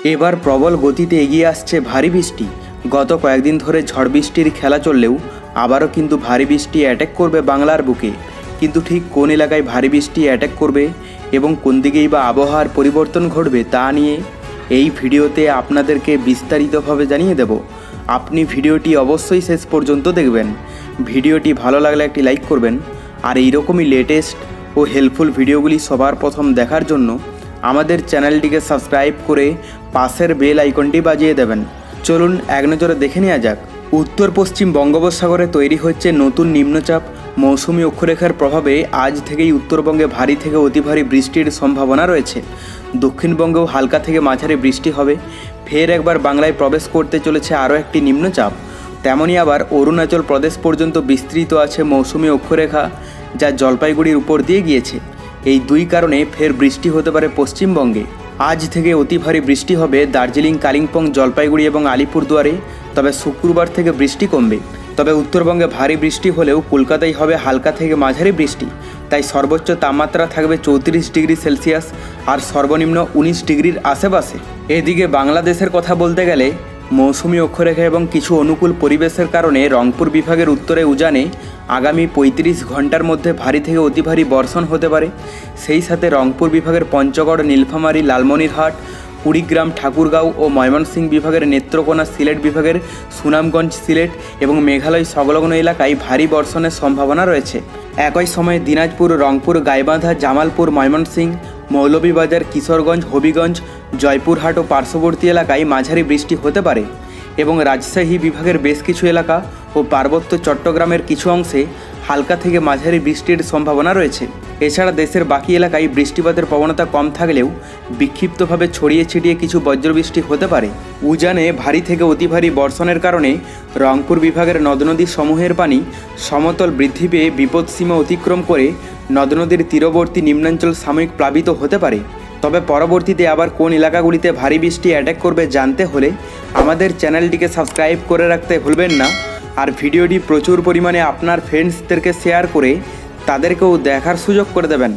এবার প্রবল গতিতে এগিয়ে আসছে ভারী বৃষ্টি। গত কয়েকদিন ধরে ঝড় বৃষ্টির খেলা চললেও আবারও কিন্তু ভারী বৃষ্টি অ্যাটাক করবে বাংলার বুকে। কিন্তু ঠিক কোন এলাকায় ভারী বৃষ্টি অ্যাটাক করবে এবং কোন দিকেই বা আবহাওয়ার পরিবর্তন ঘটবে তা নিয়ে এই ভিডিওতে আপনাদেরকে বিস্তারিতভাবে জানিয়ে দেব। আপনি ভিডিওটি অবশ্যই শেষ পর্যন্ত দেখবেন। ভিডিওটি ভালো লাগলে একটি লাইক করবেন, আর এইরকমই লেটেস্ট ও হেল্পফুল ভিডিওগুলি সবার প্রথম দেখার জন্য আমাদের চ্যানেলটিকে সাবস্ক্রাইব করে পাশের বেল আইকনটি বাজিয়ে দেবেন। চলুন এক নজরে দেখে নেওয়া যাক। উত্তর পশ্চিম বঙ্গোপসাগরে তৈরি হচ্ছে নতুন নিম্নচাপ। মৌসুমি অক্ষরেখার প্রভাবে আজ থেকেই উত্তরবঙ্গে ভারী থেকে অতি ভারী বৃষ্টির সম্ভাবনা রয়েছে। দক্ষিণবঙ্গেও হালকা থেকে মাঝারি বৃষ্টি হবে। ফের একবার বাংলায় প্রবেশ করতে চলেছে আরও একটি নিম্নচাপ। তেমনই আবার অরুণাচল প্রদেশ পর্যন্ত বিস্তৃত আছে মৌসুমি অক্ষরেখা, যা জলপাইগুড়ির উপর দিয়ে গিয়েছে। এই দুই কারণে ফের বৃষ্টি হতে পারে পশ্চিমবঙ্গে। আজ থেকে অতি ভারী বৃষ্টি হবে দার্জিলিং, কালিম্পং, জলপাইগুড়ি এবং আলিপুরদুয়ারে। তবে শুক্রবার থেকে বৃষ্টি কমবে। তবে উত্তরবঙ্গে ভারী বৃষ্টি হলেও কলকাতায় হবে হালকা থেকে মাঝারি বৃষ্টি। তাই সর্বোচ্চ তাপমাত্রা থাকবে 34 ডিগ্রি সেলসিয়াস আর সর্বনিম্ন 19 ডিগ্রির আশেপাশে। এদিকে বাংলাদেশের কথা বলতে গেলে মৌসুমি অক্ষরেখা এবং কিছু অনুকূল পরিবেশের কারণে রংপুর বিভাগের উত্তরে উজানে আগামী 35 ঘন্টার মধ্যে ভারী থেকে অতি ভারী বর্ষণ হতে পারে। সেই সাথে রংপুর বিভাগের পঞ্চগড়, নীলফামারী, লালমনিরহাট, কুড়িগ্রাম, ঠাকুরগাঁও ও ময়মনসিংহ বিভাগের নেত্রকোনা, সিলেট বিভাগের সুনামগঞ্জ, সিলেট এবং মেঘালয় সংলগ্ন এলাকায় ভারী বর্ষণের সম্ভাবনা রয়েছে। একই সময়ে দিনাজপুর, রংপুর, গাইবান্ধা, জামালপুর, ময়মনসিংহ, মৌলভীবাজার, কিশোরগঞ্জ, হবিগঞ্জ, জয়পুরহাট ও পার্শ্ববর্তী এলাকায় মাঝারি বৃষ্টি হতে পারে এবং রাজশাহী বিভাগের বেশ কিছু এলাকা ও পার্বত্য চট্টগ্রামের কিছু অংশে হালকা থেকে মাঝারি বৃষ্টির সম্ভাবনা রয়েছে। এছাড়া দেশের বাকি এলাকায় বৃষ্টিপাতের প্রবণতা কম থাকলেও বিক্ষিপ্তভাবে ছড়িয়ে ছিটিয়ে কিছু বজ্রবৃষ্টি হতে পারে। উজানে ভারী থেকে অতি ভারী বর্ষণের কারণে রংপুর বিভাগের নদ নদী সমূহের পানি সমতল বৃদ্ধি পেয়ে বিপদসীমা অতিক্রম করে নদ নদীর তীরবর্তী নিম্নাঞ্চল সাময়িক প্লাবিত হতে পারে। তবে পরবর্তীতে আবার কোন এলাকাগুলিতে ভারী বৃষ্টি অ্যাটাক করবে জানতে হলে আমাদের চ্যানেলটিকে সাবস্ক্রাইব করে রাখতে ভুলবেন না। আর ভিডিওটি প্রচুর পরিমাণে আপনার ফ্রেন্ডসদেরকে শেয়ার করে তাদেরকেও দেখার সুযোগ করে দেবেন।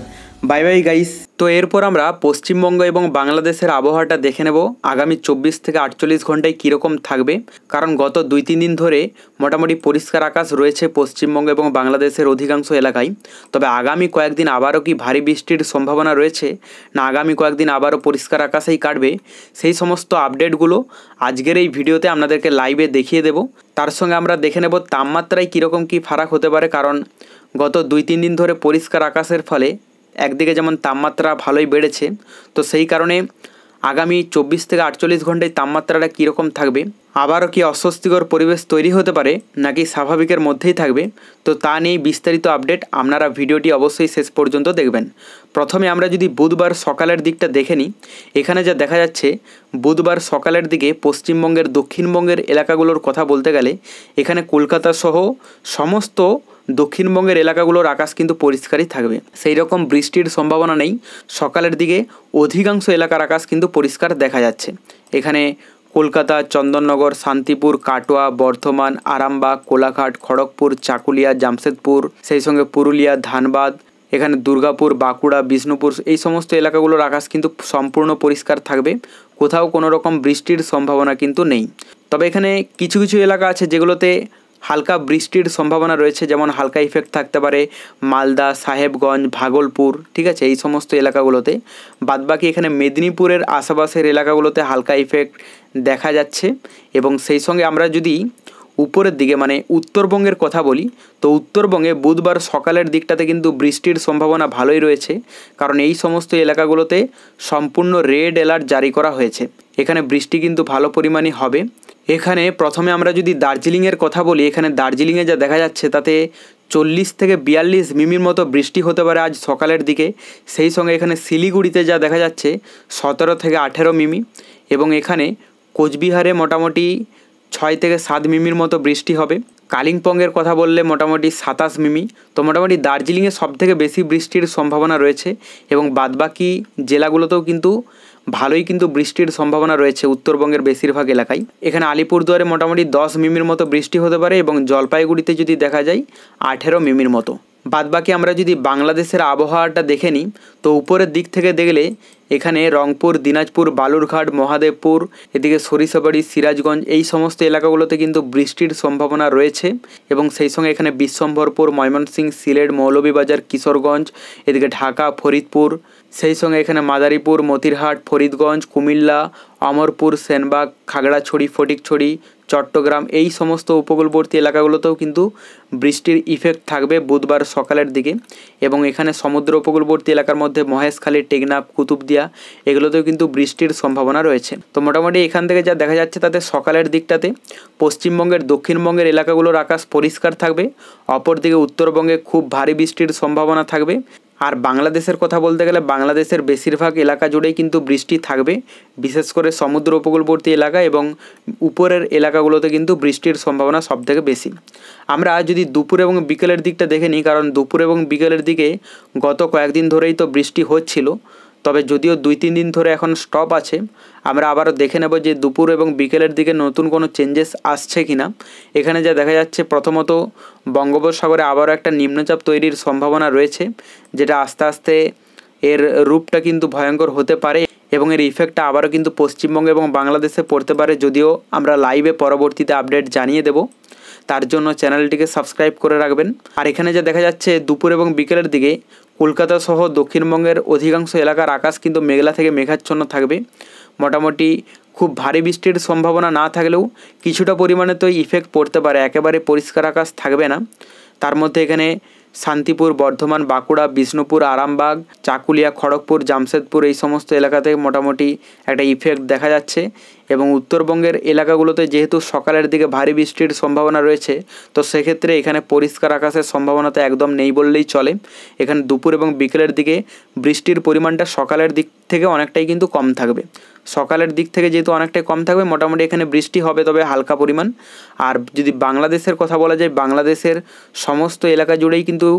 Bye bye guys. তো এরপর আমরা পশ্চিমবঙ্গ এবং বাংলাদেশের আবহাওয়াটা দেখে নেব আগামী 24 থেকে 48 ঘন্টায় কীরকম থাকবে। কারণ গত 2-3 দিন ধরে মোটামুটি পরিষ্কার আকাশ রয়েছে পশ্চিমবঙ্গ এবং বাংলাদেশের অধিকাংশ এলাকায়। তবে আগামী কয়েকদিন আবারও কি ভারী বৃষ্টির সম্ভাবনা রয়েছে, না আগামী কয়েকদিন আবারও পরিষ্কার আকাশেই কাটবে, সেই সমস্ত আপডেটগুলো আজকের এই ভিডিওতে আপনাদেরকে লাইভে দেখিয়ে দেব। তার সঙ্গে আমরা দেখে নেব তাপমাত্রায় কীরকম কী ফারাক হতে পারে। কারণ গত 2-3 দিন ধরে পরিষ্কার আকাশের ফলে একদিকে যেমন তাপমাত্রা ভালোই বেড়েছে, তো সেই কারণে আগামী 24 থেকে 48 ঘন্টায় তাপমাত্রাটা কীরকম থাকবে, আবারও কি অস্বস্তিকর পরিবেশ তৈরি হতে পারে নাকি স্বাভাবিকের মধ্যেই থাকবে, তো তা নিয়ে বিস্তারিত আপডেট আপনারা ভিডিওটি অবশ্যই শেষ পর্যন্ত দেখবেন। প্রথমে আমরা যদি বুধবার সকালের দিকটা দেখে নিই, এখানে যা দেখা যাচ্ছে বুধবার সকালের দিকে পশ্চিমবঙ্গের দক্ষিণবঙ্গের এলাকাগুলোর কথা বলতে গেলে এখানে কলকাতা সহ সমস্ত দক্ষিণবঙ্গের এলাকাগুলোর আকাশ কিন্তু পরিষ্কারই থাকবে। সেই রকম বৃষ্টির সম্ভাবনা নেই। সকালের দিকে অধিকাংশ এলাকার আকাশ কিন্তু পরিষ্কার দেখা যাচ্ছে। এখানে কলকাতা, চন্দননগর, শান্তিপুর, কাটোয়া, বর্ধমান, আরামবাগ, কোলাঘাট, খড়গপুর, চাকুলিয়া, জামশেদপুর, সেই সঙ্গে পুরুলিয়া, ধানবাদ, এখানে দুর্গাপুর, বাঁকুড়া, বিষ্ণুপুর, এই সমস্ত এলাকাগুলোর আকাশ কিন্তু সম্পূর্ণ পরিষ্কার থাকবে। কোথাও কোনো রকম বৃষ্টির সম্ভাবনা কিন্তু নেই। তবে এখানে কিছু কিছু এলাকা আছে যেগুলোতে হালকা বৃষ্টির সম্ভাবনা রয়েছে, যেমন হালকা ইফেক্ট থাকতে পারে মালদা, সাহেবগঞ্জ, ভাগলপুর, ঠিক আছে, এই সমস্ত এলাকাগুলোতে। বাদবাকি এখানে মেদিনীপুরের আশেপাশের এলাকাগুলোতে হালকা ইফেক্ট দেখা যাচ্ছে। এবং সেই সঙ্গে আমরা যদি উপরের দিকে মানে উত্তরবঙ্গের কথা বলি, তো উত্তরবঙ্গে বুধবার সকালের দিকটাতে কিন্তু বৃষ্টির সম্ভাবনা ভালোই রয়েছে। কারণ এই সমস্ত এলাকাগুলোতে সম্পূর্ণ রেড অ্যালার্ট জারি করা হয়েছে। এখানে বৃষ্টি কিন্তু ভালো পরিমাণে হবে। এখানে প্রথমে আমরা যদি দার্জিলিংয়ের কথা বলি, এখানে দার্জিলিংয়ে যা দেখা যাচ্ছে তাতে 40 থেকে 42 মিমির মতো বৃষ্টি হতে পারে আজ সকালের দিকে। সেই সঙ্গে এখানে শিলিগুড়িতে যা দেখা যাচ্ছে 17 থেকে 18 মিমি, এবং এখানে কোচবিহারে মোটামুটি 6 থেকে 7 মিমির মতো বৃষ্টি হবে। কালিম্পংয়ের কথা বললে মোটামুটি 27 মিমি। তো মোটামুটি দার্জিলিংয়ে সবথেকে বেশি বৃষ্টির সম্ভাবনা রয়েছে এবং বাদবাকি জেলাগুলোতেও কিন্তু ভালোই কিন্তু বৃষ্টির সম্ভাবনা রয়েছে উত্তরবঙ্গের বেশিরভাগ এলাকায়। এখানে আলিপুরদুয়ারে মোটামুটি 10 মিমির মতো বৃষ্টি হতে পারে এবং জলপাইগুড়িতে যদি দেখা যায় 18 মিমির মতো। বাদবাকি আমরা যদি বাংলাদেশের আবহাওয়াটা দেখে নিই, তো উপরের দিক থেকে দেখলে এখানে রংপুর, দিনাজপুর, বালুরঘাট, মহাদেবপুর, এদিকে সরিষাবাড়ি, সিরাজগঞ্জ এই সমস্ত এলাকাগুলোতে কিন্তু বৃষ্টির সম্ভাবনা রয়েছে এবং সেই সঙ্গে এখানে বিশ্বম্ভরপুর, ময়মনসিংহ, সিলেট, মৌলভীবাজার, কিশোরগঞ্জ, এদিকে ঢাকা, ফরিদপুর, সেই সঙ্গে এখানে মাদারীপুর, মতিরহাট, ফরিদগঞ্জ, কুমিল্লা, অমরপুর, সেনবাগ, খাগড়াছড়ি, ফটিকছড়ি, চট্টগ্রাম এই সমস্ত উপকূলবর্তী এলাকাগুলোতেও কিন্তু বৃষ্টির ইফেক্ট থাকবে বুধবার সকালের দিকে এবং এখানে সমুদ্র উপকূলবর্তী এলাকার মধ্যে মহেশখালী, টেকনাফ, কুতুবদিয়া এগুলোতেও কিন্তু বৃষ্টির সম্ভাবনা রয়েছে। তো মোটামুটি এখান থেকে যা দেখা যাচ্ছে তাতে সকালের দিকটাতে পশ্চিমবঙ্গের, দক্ষিণবঙ্গের এলাকাগুলোর আকাশ পরিষ্কার থাকবে, অপরদিকে উত্তরবঙ্গে খুব ভারী বৃষ্টির সম্ভাবনা থাকবে। আর বাংলাদেশের কথা বলতে গেলে বাংলাদেশের বেশিরভাগ এলাকা জুড়েই কিন্তু বৃষ্টি থাকবে, বিশেষ করে সমুদ্র উপকূলবর্তী এলাকা এবং উপরের এলাকাগুলোতে কিন্তু বৃষ্টির সম্ভাবনা সবথেকে বেশি। আমরা যদি দুপুর এবং বিকেলের দিকটা দেখে নিই, কারণ দুপুর এবং বিকেলের দিকে গত কয়েকদিন ধরেই তো বৃষ্টি হচ্ছিল, তবে যদিও 2-3 দিন ধরে এখন স্টপ আছে। আমরা আবারও দেখে নেব যে দুপুর এবং বিকেলের দিকে নতুন কোনো চেঞ্জেস আসছে কি না। এখানে যা দেখা যাচ্ছে, প্রথমত বঙ্গোপসাগরে আবারও একটা নিম্নচাপ তৈরির সম্ভাবনা রয়েছে, যেটা আস্তে আস্তে এর রূপটা কিন্তু ভয়ঙ্কর হতে পারে এবং এর ইফেক্টটা আবারও কিন্তু পশ্চিমবঙ্গ এবং বাংলাদেশে পড়তে পারে, যদিও আমরা লাইভে পরবর্তীতে আপডেট জানিয়ে দেব। তার জন্য চ্যানেলটিকে সাবস্ক্রাইব করে রাখবেন। আর এখানে যা দেখা যাচ্ছে, দুপুর এবং বিকেলের দিকে কলকাতা সহ দক্ষিণবঙ্গের অধিকাংশ এলাকার আকাশ কিন্তু মেঘলা থেকে মেঘাচ্ছন্ন থাকবে। মোটামুটি খুব ভারী বৃষ্টির সম্ভাবনা না থাকলেও কিছুটা পরিমাণে তো ইফেক্ট পড়তে পারে, একেবারে পরিষ্কার আকাশ থাকবে না। তার মধ্যে এখানে শান্তিপুর, বর্ধমান, বাঁকুড়া, বিষ্ণুপুর, আরামবাগ, চাকুলিয়া, খড়গপুর, জামশেদপুর এই সমস্ত এলাকাতে মোটামুটি একটা ইফেক্ট দেখা যাচ্ছে এবং উত্তরবঙ্গের এলাকাগুলোতে যেহেতু সকালের দিকে ভারী বৃষ্টির সম্ভাবনা রয়েছে, তো সেক্ষেত্রে এখানে পরিষ্কার আকাশের সম্ভাবনা তো একদম নেই বললেই চলে। এখানে দুপুর এবং বিকেলের দিকে বৃষ্টির পরিমাণটা সকালের দিক থেকে অনেকটাই কিন্তু কম থাকবে। সকালের দিক থেকে যেহেতু অনেকটাই কম থাকবে, মোটামুটি এখানে বৃষ্টি হবে, তবে হালকা পরিমাণ। আর যদি বাংলাদেশের কথা বলা যায়, বাংলাদেশের সমস্ত এলাকা জুড়েই কিন্তু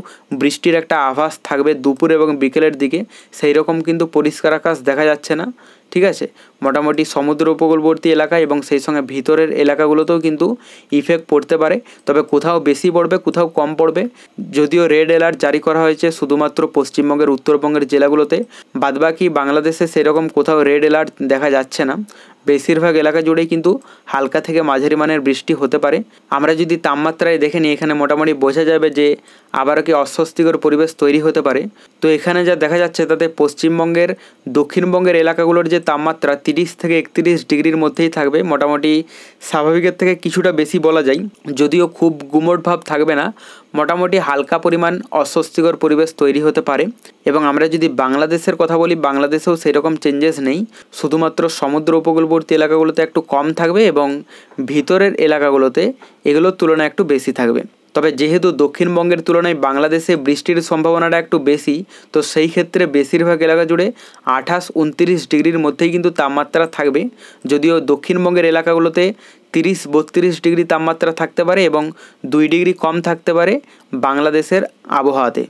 বৃষ্টির একটা আভাস থাকবে দুপুর এবং বিকেলের দিকে। সেই রকম কিন্তু পরিষ্কার আকাশ দেখা যাচ্ছে না, ঠিক আছে। মোটামুটি সমুদ্র উপকূলবর্তী এলাকা এবং সেই সঙ্গে ভিতরের এলাকাগুলোতেও কিন্তু ইফেক্ট পড়তে পারে, তবে কোথাও বেশি পড়বে, কোথাও কম পড়বে। যদিও রেড অ্যালার্ট জারি করা হয়েছে শুধুমাত্র পশ্চিমবঙ্গের, উত্তরবঙ্গের জেলাগুলোতে, বাদবাকি বাংলাদেশে সেরকম কোথাও রেড অ্যালার্ট দেখা যাচ্ছে না। বেশিরভাগ এলাকা জুড়েই কিন্তু হালকা থেকে মাঝারি মানের বৃষ্টি হতে পারে। আমরা যদি তাপমাত্রায় দেখে নিই, এখানে মোটামুটি বোঝা যাবে যে আবারও কি অস্বস্তিকর পরিবেশ তৈরি হতে পারে। তো এখানে যা দেখা যাচ্ছে তাতে পশ্চিমবঙ্গের, দক্ষিণবঙ্গের এলাকাগুলোর যে তাপমাত্রা 30 থেকে 31 ডিগ্রির মধ্যেই থাকবে, মোটামুটি স্বাভাবিকের থেকে কিছুটা বেশি বলা যায়। যদিও খুব গুমোট ভাব থাকবে না, মোটামুটি হালকা পরিমাণ অস্বস্তিকর পরিবেশ তৈরি হতে পারে। এবং আমরা যদি বাংলাদেশের কথা বলি, বাংলাদেশেও সেরকম চেঞ্জেস নেই, শুধুমাত্র সমুদ্র উপকূলবর্তী এলাকাগুলোতে একটু কম থাকবে এবং ভিতরের এলাকাগুলোতে এগুলোর তুলনায় একটু বেশি থাকবে। তবে যেহেতু দক্ষিণবঙ্গের তুলনায় বাংলাদেশে বৃষ্টির সম্ভাবনাটা একটু বেশি, তো সেই ক্ষেত্রে বেশিরভাগ এলাকা জুড়ে 28-29 ডিগ্রির মধ্যেই কিন্তু তাপমাত্রা থাকবে। যদিও দক্ষিণবঙ্গের এলাকাগুলোতে 30-32 ডিগ্রি তাপমাত্রা থাকতে পারে এবং 2 ডিগ্রি কম থাকতে পারে বাংলাদেশের আবহাওয়াতে।